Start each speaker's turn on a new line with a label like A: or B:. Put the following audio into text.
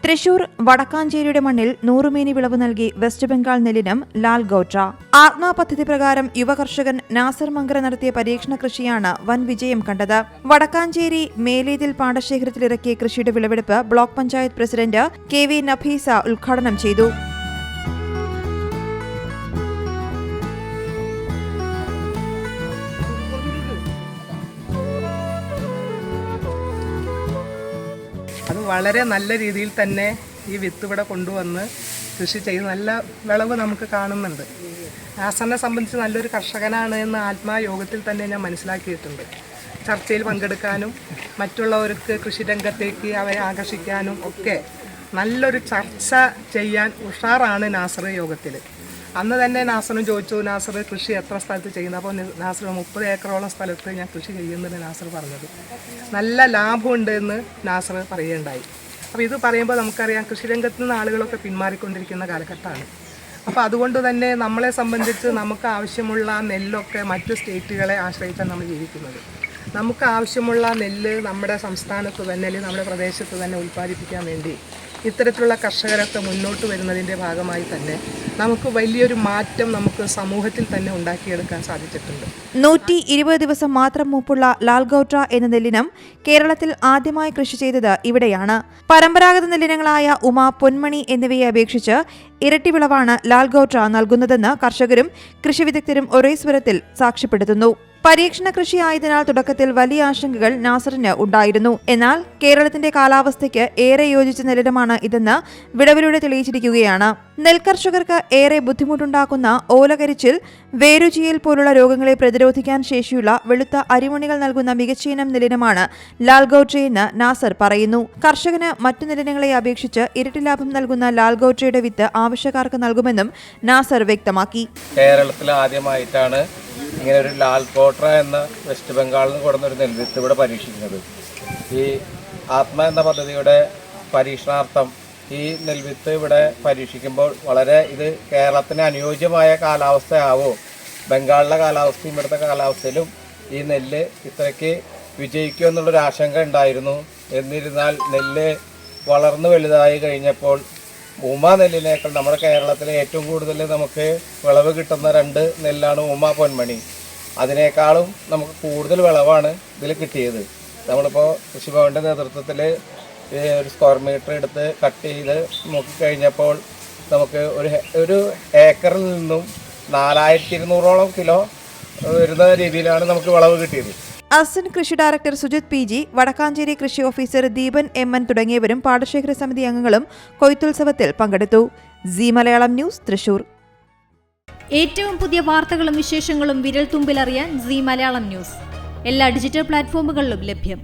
A: തൃശൂർ വടക്കാഞ്ചേരിയുടെ മണ്ണിൽ നൂറുമേനി വിളവ് നൽകി വെസ്റ്റ് ബംഗാൾ നെല്ലിനം ലാൽ ഗൌട്ര. ആത്മാ പദ്ധതി പ്രകാരം യുവകർഷകൻ നാസർ മങ്കര നടത്തിയ പരീക്ഷണ കൃഷിയാണ് വൻ വിജയം കണ്ടത്. വടക്കാഞ്ചേരി മേലേതിൽ പാടശേഖരത്തിലിറക്കിയ കൃഷിയുടെ വിളവെടുപ്പ് block panchayat president KV Nafeesa ഉദ്ഘാടനം ചെയ്തു.
B: അത് വളരെ നല്ല രീതിയിൽ തന്നെ ഈ വിത്ത് ഇവിടെ കൊണ്ടുവന്ന് കൃഷി ചെയ്ത് നല്ല വിളവ് നമുക്ക് കാണുന്നുണ്ട്. നാസറിനെ സംബന്ധിച്ച് നല്ലൊരു കർഷകനാണ് എന്ന് ആത്മായോഗത്തിൽ തന്നെ ഞാൻ മനസ്സിലാക്കിയിട്ടുണ്ട്. ചർച്ചയിൽ പങ്കെടുക്കാനും മറ്റുള്ളവർക്ക് കൃഷിരംഗത്തേക്ക് അവരെ ആകർഷിക്കാനും ഒക്കെ നല്ലൊരു ചർച്ച ചെയ്യാൻ ഉഷാറാണ് നാസർ യോഗത്തിൽ. അന്ന് തന്നെ നാസറും ചോദിച്ചു, നാസർ കൃഷി എത്ര സ്ഥലത്ത് ചെയ്യുന്നത്? അപ്പോൾ നാസർ 30 ഏക്കറോളം സ്ഥലത്ത് ഞാൻ കൃഷി ചെയ്യുന്നുണ്ട് നാസർ പറഞ്ഞത്. നല്ല ലാഭമുണ്ട് എന്ന് നാസർ പറയുകയുണ്ടായി. അപ്പോൾ ഇത് പറയുമ്പോൾ നമുക്കറിയാം കൃഷിരംഗത്ത് നിന്ന് ആളുകളൊക്കെ പിന്മാറിക്കൊണ്ടിരിക്കുന്ന കാലഘട്ടമാണ്. അപ്പോൾ അതുകൊണ്ട് തന്നെ നമ്മളെ സംബന്ധിച്ച് നമുക്ക് ആവശ്യമുള്ള നെല്ലൊക്കെ മറ്റ് സ്റ്റേറ്റുകളെ ആശ്രയിച്ചാണ് നമ്മൾ ജീവിക്കുന്നത്. നമുക്ക് ആവശ്യമുള്ള നെല്ല് നമ്മുടെ സംസ്ഥാനത്ത് തന്നെ അല്ലെങ്കിൽ നമ്മുടെ പ്രദേശത്ത് തന്നെ ഉൽപ്പാദിപ്പിക്കാൻ വേണ്ടി ഇത്തരത്തിലുള്ള കർഷകരൊക്കെ മുന്നോട്ട് വരുന്നതിൻ്റെ ഭാഗമായി തന്നെ നമുക്ക് വലിയൊരു മാറ്റം നമുക്ക് സമൂഹത്തിൽ തന്നെ ഉണ്ടാക്കിയെടുക്കാൻ സാധിച്ചിട്ടുണ്ട്.
A: 120 ദിവസം മാത്രം മൂപ്പുള്ള ലാൽ ഗൌട്ര എന്ന നെല്ലിനം കേരളത്തിൽ ആദ്യമായി കൃഷി ചെയ്തത് ഇവിടെയാണ്. പരമ്പരാഗത നെല്ലിനങ്ങളായ ഉമ, പൊന്മണി എന്നിവയെ അപേക്ഷിച്ച് ഇരട്ടി വിളവാണ് ലാൽ ഗൌട്ര നൽകുന്നതെന്ന് കർഷകരും കൃഷി വിദഗ്ധരും ഒരേ സ്വരത്തിൽ സാക്ഷ്യപ്പെടുത്തുന്നു. പരീക്ഷണ കൃഷിയായതിനാൽ തുടക്കത്തിൽ വലിയ ആശങ്കകൾ നാസറിന് ഉണ്ടായിരുന്നു. എന്നാൽ കേരളത്തിന്റെ കാലാവസ്ഥയ്ക്ക് ഏറെ യോജിച്ച നെല്ലിനമാണ് ഇതെന്ന് വിളവിലൂടെ തെളിയിച്ചിരിക്കുകയാണ്. നെൽകർഷകർക്ക് ഏറെ ബുദ്ധിമുട്ടുണ്ടാക്കുന്ന ഓലകരിച്ചിൽ, വേരുചീയൽ പോലുള്ള രോഗങ്ങളെ പ്രതിരോധിക്കാൻ ശേഷിയുള്ള വെളുത്ത അരിമണികൾ നൽകുന്ന മികച്ചയിനം നെല്ലിനമാണ് ലാൽ ഗൌട്രയെന്ന് നാസർ പറയുന്നു. കർഷകന് മറ്റു നെല്ലിനങ്ങളെ അപേക്ഷിച്ച് ഇരട്ടി ലാഭം നൽകുന്ന ലാൽ ഗൌട്രയുടെ വിത്ത് ആവശ്യക്കാർക്ക് നൽകുമെന്നും നാസർ വ്യക്തമാക്കി.
C: കേരളത്തിൽ ആദ്യമായിട്ടാണ് ഇങ്ങനെ ഒരു ലാൽ ഗൌട്ര എന്ന വെസ്റ്റ് ബംഗാളിൽ നിന്ന് കൊടുന്നൊരു നെൽവിത്ത് ഇവിടെ പരീക്ഷിക്കുന്നത്. ഈ ആത്മ എന്ന പദ്ധതിയുടെ പരീക്ഷണാർത്ഥം ഈ നെൽവിത്ത് ഇവിടെ പരീക്ഷിക്കുമ്പോൾ വളരെ ഇത് കേരളത്തിന് അനുയോജ്യമായ കാലാവസ്ഥയാവോ, ബംഗാളിലെ കാലാവസ്ഥയും ഇവിടുത്തെ കാലാവസ്ഥയിലും ഈ നെല്ല് ഇത്രയ്ക്ക് വിജയിക്കുമോ എന്നുള്ളൊരു ആശങ്ക ഉണ്ടായിരുന്നു. എന്നിരുന്നാൽ നെല്ല് വളർന്നു വലുതായി കഴിഞ്ഞപ്പോൾ ഉമ നെല്ലിനേക്കാൾ നമ്മുടെ കേരളത്തിലെ ഏറ്റവും കൂടുതൽ നമുക്ക് വിളവ് കിട്ടുന്ന 2 നെല്ലാണ് ഉമ, പൊന്മണി. അതിനേക്കാളും നമുക്ക് കൂടുതൽ വിളവാണ് ഇതിൽ കിട്ടിയത്. നമ്മളിപ്പോൾ കൃഷിഭവൻ്റെ നേതൃത്വത്തിൽ ഒരു സ്ക്വയർ മീറ്റർ എടുത്ത് കട്ട് ചെയ്ത് നോക്കിക്കഴിഞ്ഞപ്പോൾ നമുക്ക് ഒരു ഏക്കറിൽ നിന്നും 4200ഓളം കിലോ വരുന്ന രീതിയിലാണ് നമുക്ക് വിളവ് കിട്ടിയത്.
A: അസിസ്റ്റന്റ് കൃഷി ഡയറക്ടർ സുജിത് PG, വടക്കാഞ്ചേരി കൃഷി ഓഫീസർ ദീപൻ MN തുടങ്ങിയവരും പാടശേഖര സമിതി അംഗങ്ങളും കൊയ്ത്തുത്സവത്തിൽ പങ്കെടുത്തു. C Malayalam news, Thrissur.
D: ഏറ്റവും പുതിയ വാർത്തകളും വിശേഷങ്ങളും വിരൽ തുമ്പിലറിയാൻ സി മലയാളം ന്യൂസ് എല്ലാ ഡിജിറ്റൽ പ്ലാറ്റ്ഫോമുകളിലും ലഭ്യം.